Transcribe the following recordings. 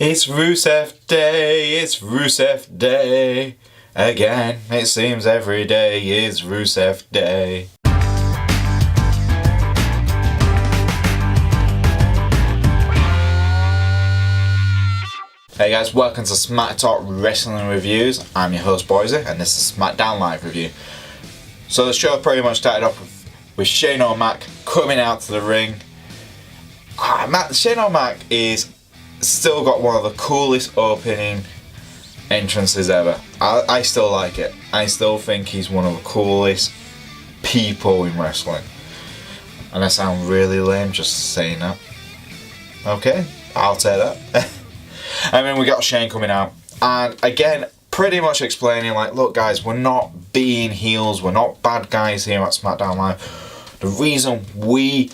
It's Rusev Day, it's Rusev Day. Again, it seems every day is Rusev Day. Hey guys, welcome to Smack Talk Wrestling Reviews. I'm your host Boise, and this is SmackDown Live Review. So the show pretty much started off with Shane O'Mac coming out to the ring. Shane O'Mac is still got one of the coolest opening entrances ever. I still like it. I still think he's one of the coolest people in wrestling. And I sound really lame just saying that. Okay, I'll take that. And then we got Shane coming out, and again, pretty much explaining like, look guys, we're not being heels, we're not bad guys here at SmackDown Live. The reason we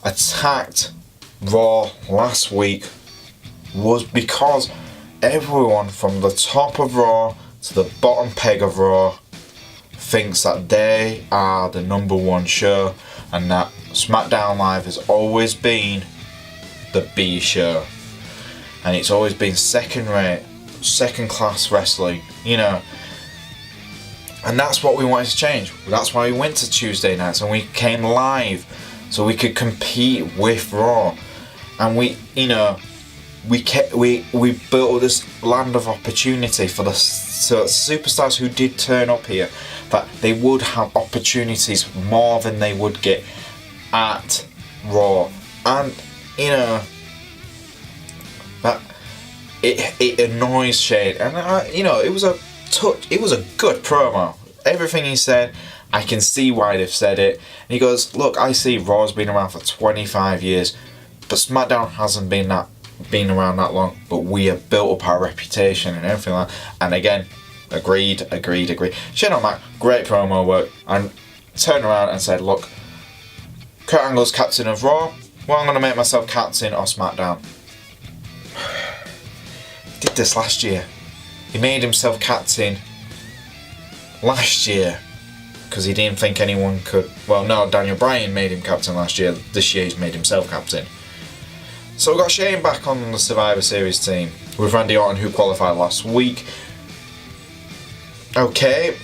attacked Raw last week was because everyone from the top of Raw to the bottom peg of Raw thinks that they are the number one show, and that SmackDown Live has always been the B show. And it's always been second rate, second class wrestling, you know. And that's what we wanted to change. That's why we went to Tuesday nights and we came live so we could compete with Raw. And we built this land of opportunity for the superstars who did turn up here, that they would have opportunities more than they would get at Raw. And that it annoys Shane, and it was a good promo. Everything he said, I can see why they've said it. And he goes, look, I see Raw's been around for 25 years, but SmackDown hasn't been around that long, but we have built up our reputation and everything like that. And again, agreed. Shane O'Mac, great promo work, and turned around and said, look, Kurt Angle's captain of Raw, well, I'm going to make myself captain of SmackDown. He did this last year. He made himself captain last year because he didn't think anyone could. Well, no, Daniel Bryan made him captain last year. This year he's made himself captain. So we've got Shane back on the Survivor Series team with Randy Orton, who qualified last week. Okay,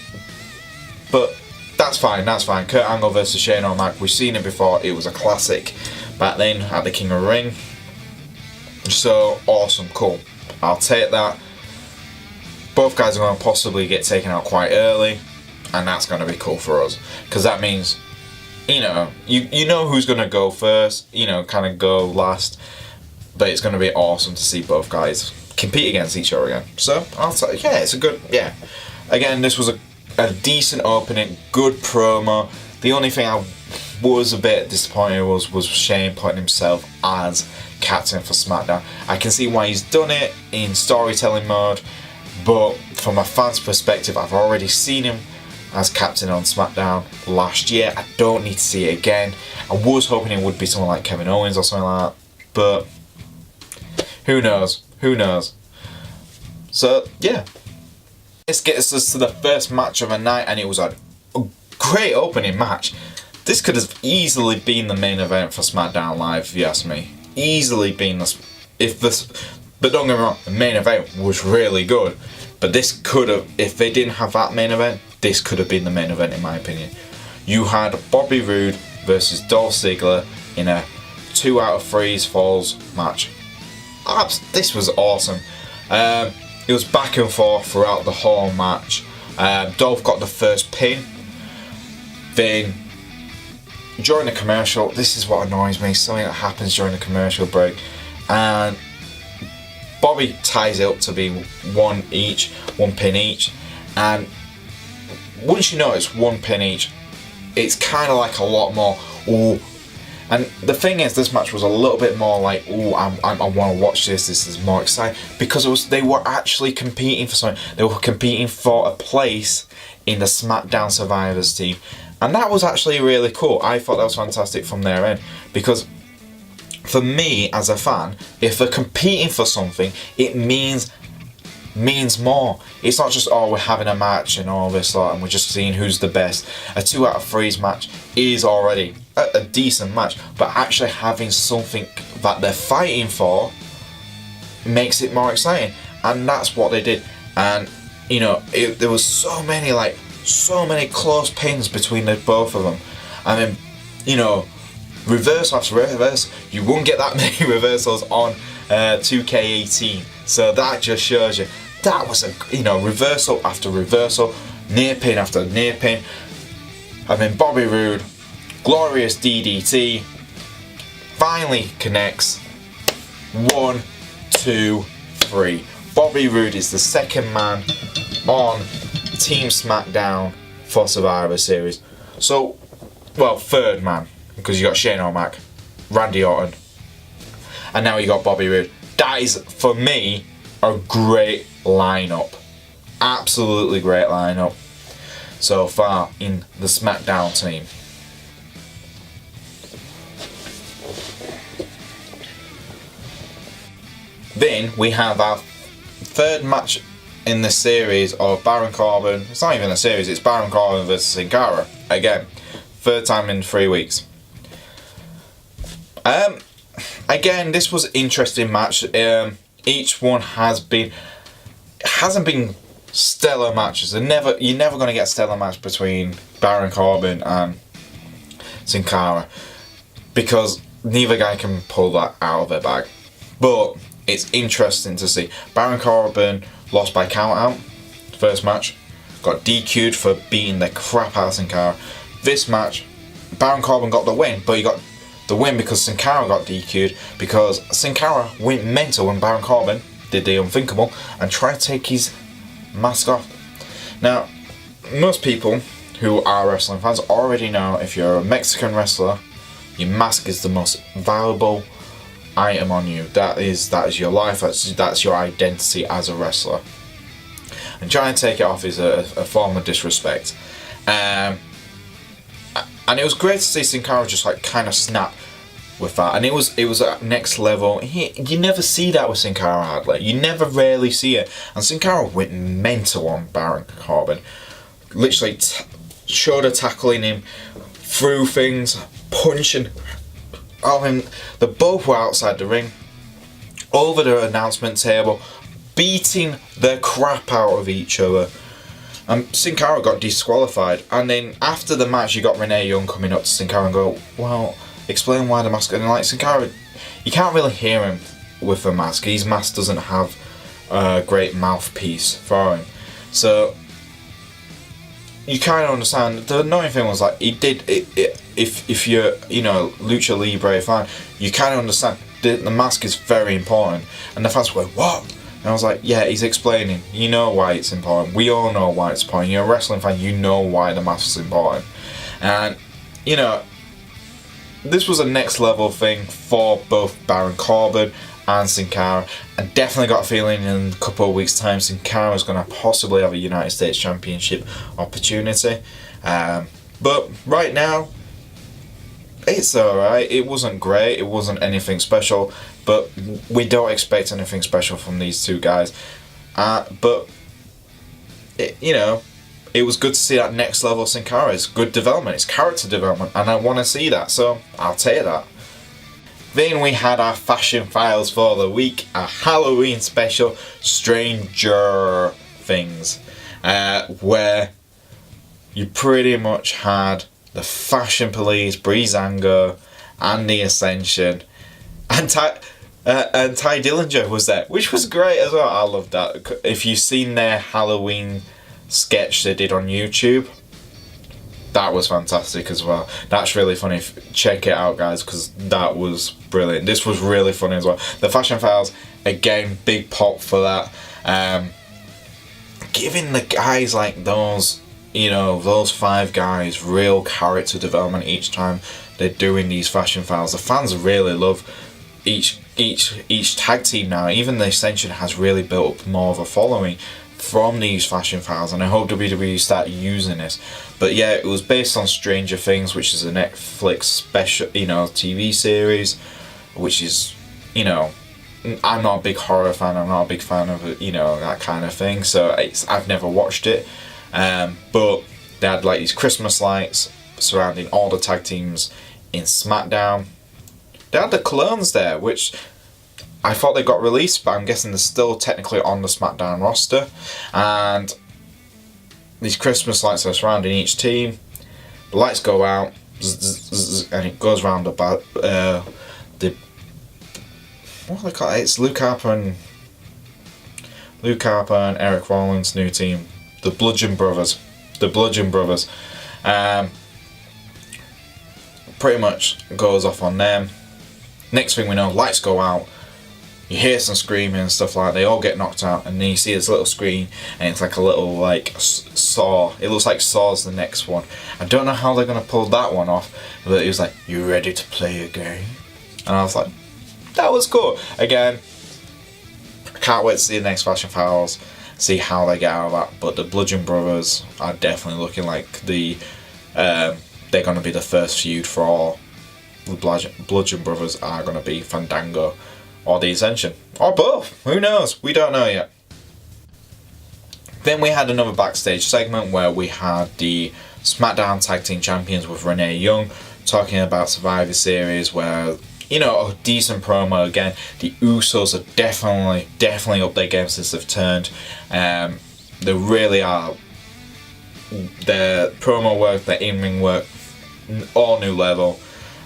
but that's fine. Kurt Angle versus Shane O'Mac. We've seen it before. It was a classic back then at the King of the Ring. So awesome, cool. I'll take that. Both guys are going to possibly get taken out quite early, and that's going to be cool for us, because that means, you know who's going to go first, kind of go last, but it's going to be awesome to see both guys compete against each other again. So I'll say, yeah, it's a good, yeah. Again, this was a decent opening, good promo. The only thing I was a bit disappointed was Shane putting himself as captain for SmackDown. I can see why he's done it in storytelling mode, but from a fan's perspective, I've already seen him as captain on SmackDown last year. I don't need to see it again. I was hoping it would be someone like Kevin Owens or something like that, but who knows? So yeah, this gets us to the first match of the night, and it was a great opening match. This could have easily been the main event for SmackDown Live, if you ask me. Easily been this, but don't get me wrong, the main event was really good. But this could have, if they didn't have that main event, this could have been the main event in my opinion. You had Bobby Roode versus Dolph Ziggler in a 2 out of 3 falls match. This was awesome. It was back and forth throughout the whole match. Dolph got the first pin. Then during the commercial, this is what annoys me, something that happens during the commercial break, and Bobby ties it up to be one pin each, and once you know it's one pin each, it's kind of like a lot more, ooh. And the thing is, this match was a little bit more like, ooh, I want to watch this is more exciting, because they were actually competing for something. They were competing for a place in the SmackDown Survivors team. And that was actually really cool. I thought that was fantastic from their end, because for me as a fan, if they're competing for something, it means more. It's not just, oh, we're having a match and all this lot and we're just seeing who's the best. A 2 out of 3 match is already a decent match, but actually having something that they're fighting for makes it more exciting, and that's what they did. And you know, there was so many close pins between the both of them. I mean, you know, reverse after reverse, you won't get that many reversals on 2K18. So that just shows you that was reversal after reversal, near pin after near pin. I mean, Bobby Roode, glorious DDT, finally connects. 1, 2, 3. Bobby Roode is the second man on Team SmackDown for Survivor Series. So, well, third man, because you got Shane O'Mac, Randy Orton, and now you got Bobby Roode. That is, for me, a great lineup. Absolutely great lineup so far in the SmackDown team. Then we have our third match in the series of Baron Corbin. It's not even a series, it's Baron Corbin versus Sin Cara. Again, third time in 3 weeks. Again, this was an interesting match. Each one hasn't been stellar matches. You're never going to get a stellar match between Baron Corbin and Sin Cara, because neither guy can pull that out of their bag. But it's interesting to see. Baron Corbin lost by count out first match, got DQ'd for beating the crap out of Sin Cara. This match, Baron Corbin got the win, but he got the win because Sin Cara got DQ'd, because Sin Cara went mental when Baron Corbin did the unthinkable and tried to take his mask off. Now, most people who are wrestling fans already know if you're a Mexican wrestler, your mask is the most valuable item on you. That is your life. That's your identity as a wrestler. And trying to take it off is a form of disrespect. And it was great to see Sin Cara just kind of snap with that. And it was at next level. You never see that with Sin Cara hardly. You never really see it. And Sin Cara went mental on Baron Corbin. Literally shoulder tackling him, through things, punching. They both were outside the ring, over the announcement table, beating the crap out of each other. And Sin Cara got disqualified. And then after the match, you got Renee Young coming up to Sin Cara and go, well, explain why the mask. And like Sin Cara, you can't really hear him with the mask. His mask doesn't have a great mouthpiece for him. So you kind of understand. The annoying thing was he did it. If you're Lucha Libre fan, you kind of understand the mask is very important. And the fans were, what? And I was like, yeah, he's explaining. You know why it's important. We all know why it's important. You're a wrestling fan, you know why the mask is important. And this was a next level thing for both Baron Corbin and Sin Cara. I definitely got a feeling in a couple of weeks' time Sin Cara is going to possibly have a United States Championship opportunity. But right now, it's alright. It wasn't great. It wasn't anything special. But we don't expect anything special from these two guys. But it was good to see that next level Sin Cara. It's good development. It's character development, and I want to see that. So I'll take that. Then we had our fashion files for the week, a Halloween special, Stranger Things, where you pretty much had the Fashion Police, Breezango, and the Ascension, and Ty Dillinger was there, which was great as well. I loved that. If you've seen their Halloween sketch they did on YouTube, that was fantastic as well. That's really funny. Check it out, guys, because that was brilliant. This was really funny as well. The Fashion Files, again, big pop for that. Giving the guys like those, those 5 guys real character development each time they're doing these Fashion Files. The fans really love each tag team now. Even the Ascension has really built up more of a following from these Fashion Files, and I hope WWE start using this. But yeah, it was based on Stranger Things, which is a Netflix special, TV series, which is, I'm not a big horror fan. I'm not a big fan of that kind of thing. So I've never watched it. But they had these Christmas lights surrounding all the tag teams in SmackDown. They had the clones there, which I thought they got released, but I'm guessing they're still technically on the SmackDown roster. And these Christmas lights are surrounding each team. The lights go out, and it goes round about the what do they call it? It's Luke Harper and Eric Rollins' new team, the Bludgeon Brothers. Pretty much goes off on them. Next thing we know, lights go out. You hear some screaming and stuff like that. They all get knocked out, and then you see this little screen, and it's like a little like Saw. It looks like Saw's the next one. I don't know how they're gonna pull that one off, but he was like, "You ready to play a game?" And I was like, "That was cool." Again, I can't wait to see the next Fashion Files, see how they get out of that. But the Bludgeon Brothers are definitely looking like they're gonna be the first feud for all. The Bludgeon Brothers are gonna be Fandango or the Ascension, or both. Who knows? We don't know yet. Then we had another backstage segment where we had the SmackDown Tag Team Champions with Renee Young talking about Survivor Series, where, you know, a decent promo again. The Usos are definitely up their game since they've turned. They really are. Their promo work, their in-ring work, all new level.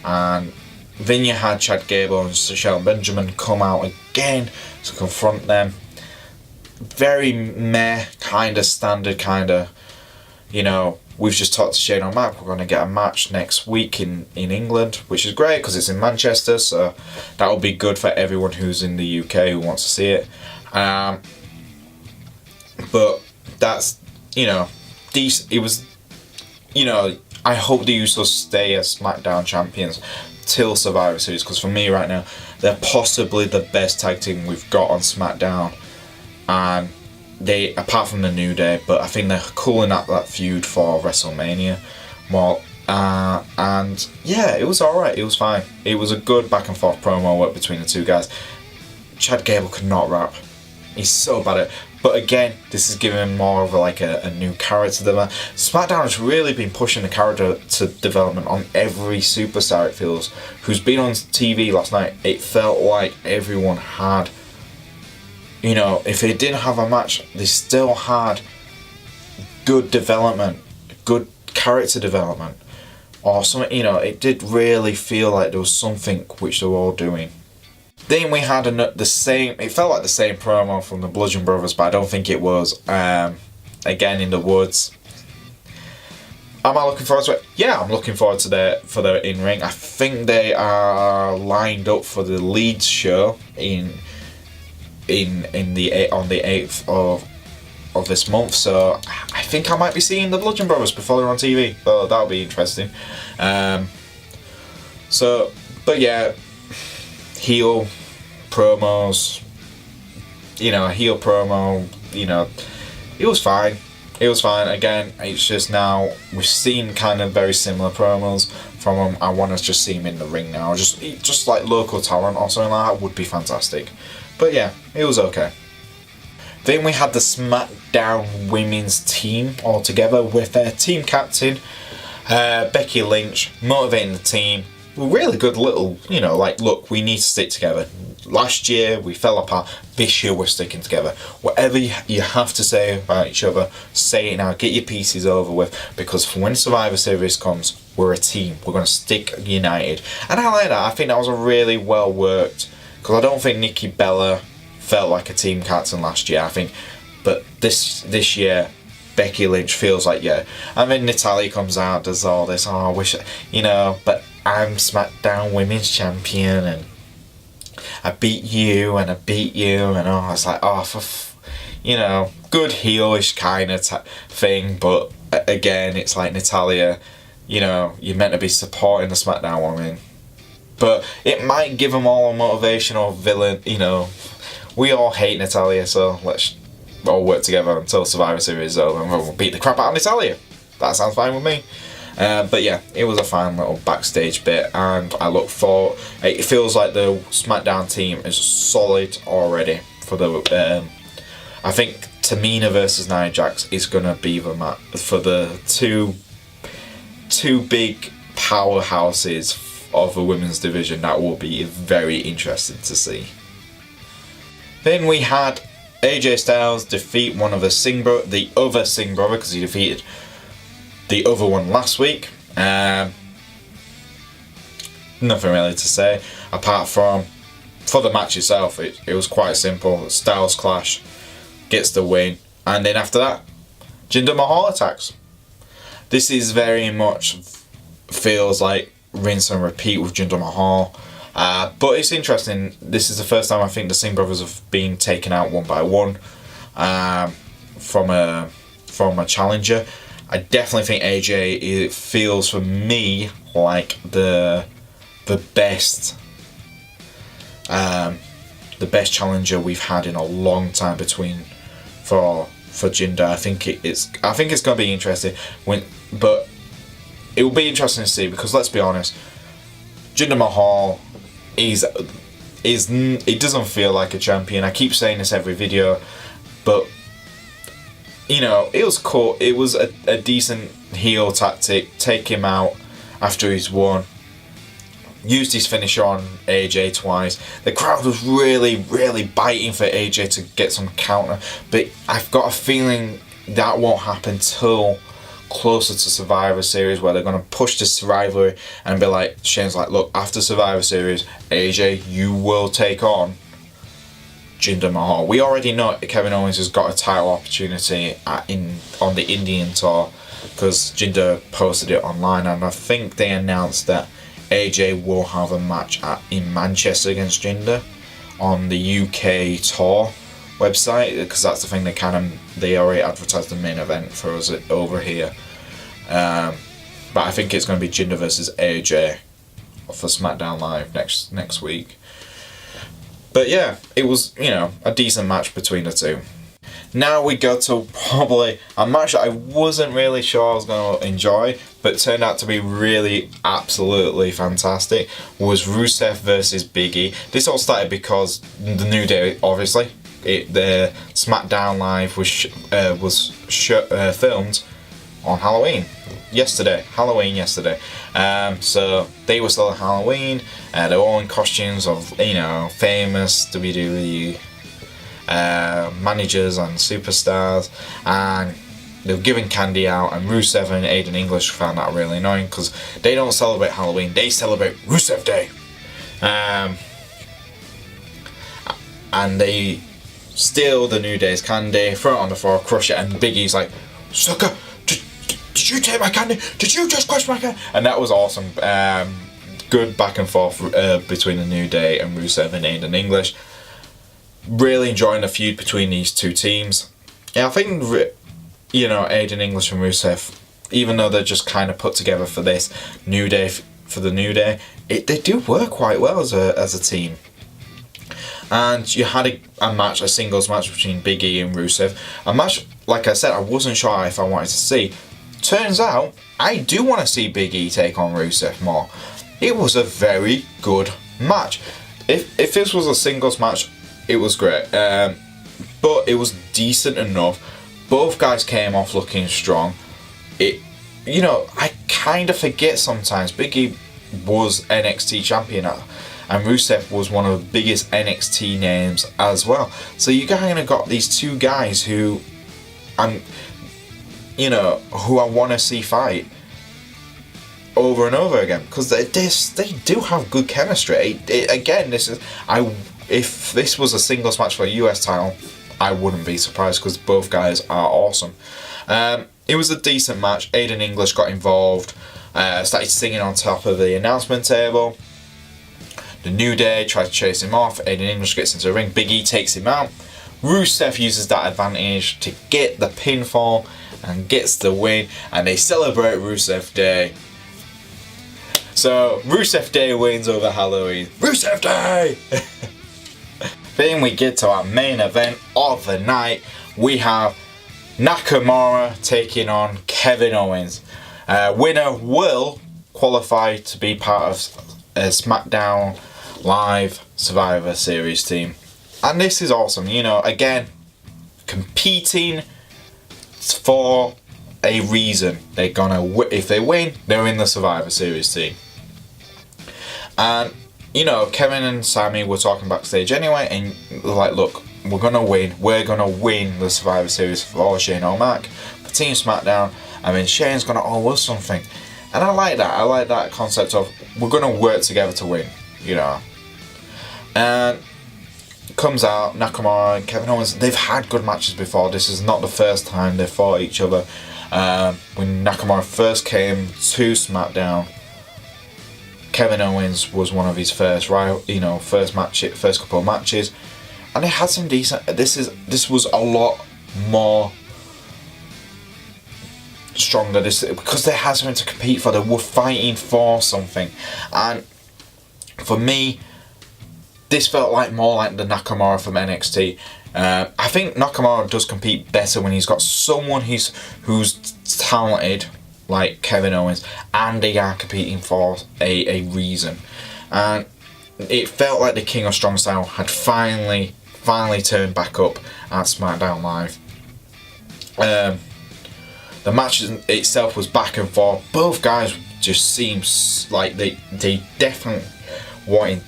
And then you had Chad Gable and Shelton Benjamin come out again to confront them. Very meh, kind of standard, kind of, you know, we've just talked to Shane O'Mac, we're going to get a match next week in England, which is great because it's in Manchester, so that will be good for everyone who's in the UK who wants to see it. But that's, you know, decent. It was, you know, I hope the Usos stay as SmackDown champions till Survivor Series, because for me right now, they're possibly the best tag team we've got on SmackDown, and they, apart from the New Day, but I think they're cooling up that feud for WrestleMania more. And yeah, it was alright, it was fine. It was a good back and forth promo work between the two guys. Chad Gable could not rap. He's so bad at it. But again, this is giving him more of a new character development. SmackDown has really been pushing the character to development on every superstar, it feels, who's been on TV last night. It felt like everyone had, you know, if they didn't have a match, they still had good development, good character development, or something. You know, it did really feel like there was something which they were all doing. Then we had the same, it felt like the same promo from the Bludgeon Brothers, but I don't think it was. Again, in the woods. Am I looking forward to it? Yeah, I'm looking forward to for their in-ring. I think they are lined up for the Leeds show on the 8th of this month, so I think I might be seeing the Bludgeon Brothers before they're on TV. So that'll be interesting. But yeah, heel promos, you know, heel promo, you know, it was fine. Again, it's just now we've seen kind of very similar promos from them. I want to just see him in the ring now, just like local talent or something like that would be fantastic. But yeah, it was okay. Then we had the SmackDown women's team all together with their team captain, Becky Lynch, motivating the team. Really good little, you know, like, look, we need to stick together. Last year we fell apart, this year we're sticking together. Whatever you have to say about each other, say it now, get your pieces over with, because for when Survivor Series comes, we're a team, we're going to stick united. And I like that. I think that was a really well worked, because I don't think Nikki Bella felt like a team captain last year, I think, but this year Becky Lynch feels like, yeah. And then Natalya comes out, does all this, oh, I wish, you know, but I'm SmackDown Women's Champion, and I beat you, and and oh, it's like, oh, you know, good heelish kind of thing, but again, it's like Natalya, you know, you're meant to be supporting the SmackDown women, but it might give them all a motivational villain, you know, we all hate Natalya, so let's all work together until Survivor Series is over, and we'll beat the crap out of Natalya. That sounds fine with me. But yeah, it was a fine little backstage bit, and I look for. It feels like the SmackDown team is solid already for the. I think Tamina versus Nia Jax is gonna be the match for the two big powerhouses of the women's division. That will be very interesting to see. Then we had AJ Styles defeat one of the other Singh brother, because he defeated the other one last week. Nothing really to say apart from, for the match itself, it was quite simple. Styles clash, gets the win, and then after that, Jinder Mahal attacks. This is very much feels like rinse and repeat with Jinder Mahal. But it's interesting. This is the first time I think the Singh brothers have been taken out one by one from a challenger. I definitely think AJ feels for me like the best challenger we've had in a long time for Jinder. I think it's going to be interesting but it will be interesting to see, because let's be honest, Jinder Mahal he doesn't feel like a champion. I keep saying this every video, but you know, it was cool. It was a decent heel tactic. Take him out after he's won. Used his finish on AJ twice. The crowd was really, really biting for AJ to get some counter, but I've got a feeling that won't happen till closer to Survivor Series, where they're going to push this rivalry and be like, Shane's like, look, after Survivor Series, AJ, you will take on Jinder Mahal. We already know Kevin Owens has got a title opportunity on the Indian tour, because Jinder posted it online, and I think they announced that AJ will have a match in Manchester against Jinder on the UK tour website, because that's the thing they already advertised the main event for us over here. But I think it's going to be Jinder versus AJ for SmackDown Live next week. But yeah, it was, you know, a decent match between the two. Now we go to probably a match that I wasn't really sure I was going to enjoy, but turned out to be really absolutely fantastic, was Rusev versus Big E. This all started because the New Day, obviously, the SmackDown Live was filmed on Halloween yesterday. So they were still on Halloween, they were all in costumes of, you know, famous WWE managers and superstars, and they were giving candy out, and Rusev and Aiden English found that really annoying, because they don't celebrate Halloween, they celebrate Rusev Day. And they steal the New Day's candy, throw it on the floor, crush it, and Big E's like, sucker, did you take my candy? Did you just crush my candy? And that was awesome. Good back and forth between the New Day and Rusev and Aiden English. Really enjoying the feud between these two teams. Yeah, I think, you know, Aiden English and Rusev, even though they're just kind of put together for this New Day, for the New Day, they do work quite well as a team. And you had a singles match between Big E and Rusev. A match, like I said, I wasn't sure if I wanted to see. Turns out, I do want to see Big E take on Rusev more. It was a very good match. If this was a singles match, it was great. But it was decent enough. Both guys came off looking strong. You know, I kind of forget sometimes, Big E was NXT champion, and Rusev was one of the biggest NXT names as well. So you kind of got these two guys who I want to see fight over and over again, because they do have good chemistry. If this was a singles match for a US title, I wouldn't be surprised, because both guys are awesome. It was a decent match. Aiden English got involved, started singing on top of the announcement table. The New Day tried to chase him off. Aiden English gets into the ring. Big E takes him out. Rusev uses that advantage to get the pinfall and gets the win. And they celebrate Rusev Day. So Rusev Day wins over Halloween. Rusev Day! Then we get to our main event of the night. We have Nakamura taking on Kevin Owens. Winner will qualify to be part of a SmackDown Live Survivor Series team. And this is awesome. You know, again, competing for a reason. They're gonna, if they win, they're in the Survivor Series team. And you know, Kevin and Sammy were talking backstage anyway, and like, look, we're gonna win. We're gonna win the Survivor Series for Shane O'Mac, for Team SmackDown. I mean, Shane's gonna owe us something, and I like that. I like that concept of we're gonna work together to win, you know. And comes out Nakamura and Kevin Owens. They've had good matches before. This is not the first time they fought each other. When Nakamura first came to SmackDown, Kevin Owens was one of his first first couple of matches, and they had some decent. This was a lot more stronger. Because they had something to compete for. They were fighting for something, and for me, this felt more like the Nakamura from NXT. I think Nakamura does compete better when he's got someone who's talented, like Kevin Owens, and they are competing for a reason. And it felt like the King of Strong Style had finally turned back up at SmackDown Live. The match itself was back and forth. Both guys just seemed like they definitely wanted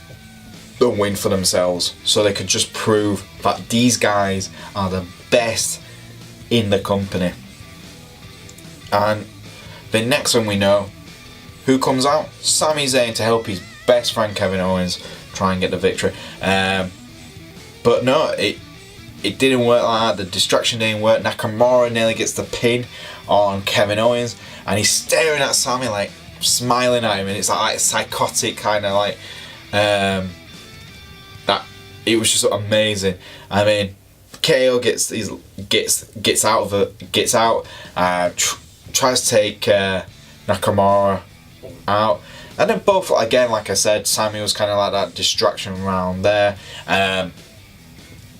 the win for themselves, so they could just prove that these guys are the best in the company. And the next one we know, who comes out? Sami Zayn to help his best friend Kevin Owens try and get the victory. But no, it didn't work like that. The distraction didn't work. Nakamura nearly gets the pin on Kevin Owens, and he's staring at Sami, like smiling at him, and it's like psychotic kind of like. That it was just amazing. I mean, KO gets out, tries to take Nakamura out, and then both again, like I said, Sami was kind of like that distraction around there.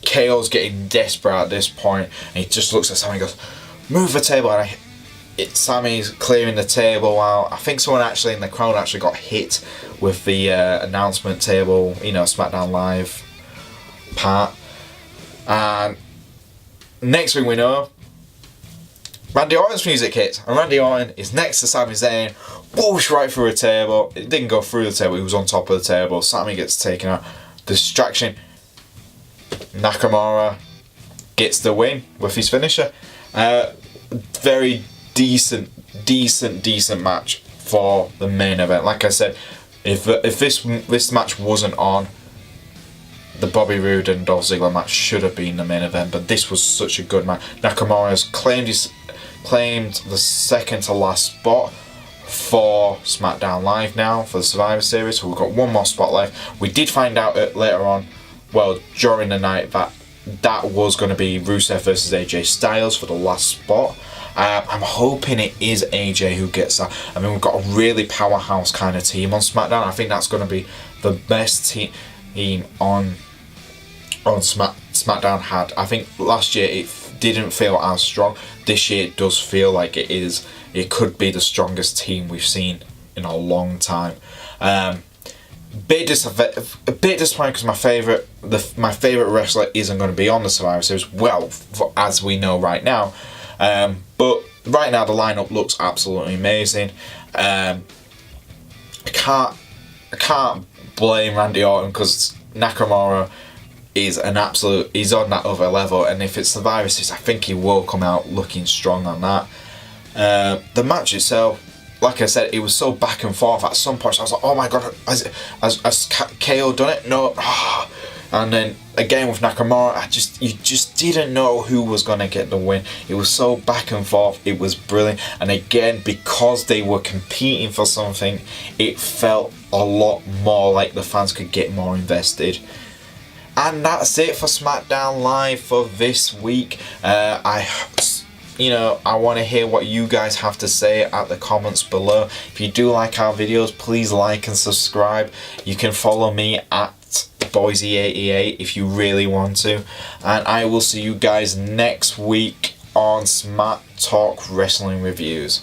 KO's getting desperate at this point, and he just looks at Sami and goes, "Move the table," and Sami's clearing the table out. I think someone actually in the crowd actually got hit with the announcement table, SmackDown Live part. And next thing we know, Randy Orton's music hits, and Randy Orton is next to Sami Zayn, whoosh, right through a table. It didn't go through the table, he was on top of the table. Sami gets taken out. Distraction. Nakamura gets the win with his finisher. Very decent match for the main event. Like I said, if this match wasn't on, the Bobby Roode and Dolph Ziggler match should have been the main event, but this was such a good match. Nakamura has claimed the second to last spot for SmackDown Live now for the Survivor Series, so we've got one more spot left. We did find out later on, during the night, that was going to be Rusev versus AJ Styles for the last spot. I'm hoping it is AJ who gets that. I mean, we've got a really powerhouse kind of team on SmackDown. I think that's going to be the best team on SmackDown had. I think last year it didn't feel as strong. This year it does feel like it is. It could be the strongest team we've seen in a long time. A bit disappointed because my favorite wrestler isn't going to be on the Survivor Series. As we know right now. But right now the lineup looks absolutely amazing. I can't blame Randy Orton because Nakamura is he's on that other level, and if it's Survivor Series, I think he will come out looking strong on that. The match itself, like I said, it was so back and forth. At some point I was like, oh my god, has KO done it? No. And then again with Nakamura, you just didn't know who was gonna get the win. It was so back and forth. It was brilliant. And again, because they were competing for something, it felt a lot more like the fans could get more invested. And that's it for SmackDown Live for this week. I want to hear what you guys have to say at the comments below. If you do like our videos, please like and subscribe. You can follow me at Boise88 if you really want to. And I will see you guys next week on Smack Talk Wrestling Reviews.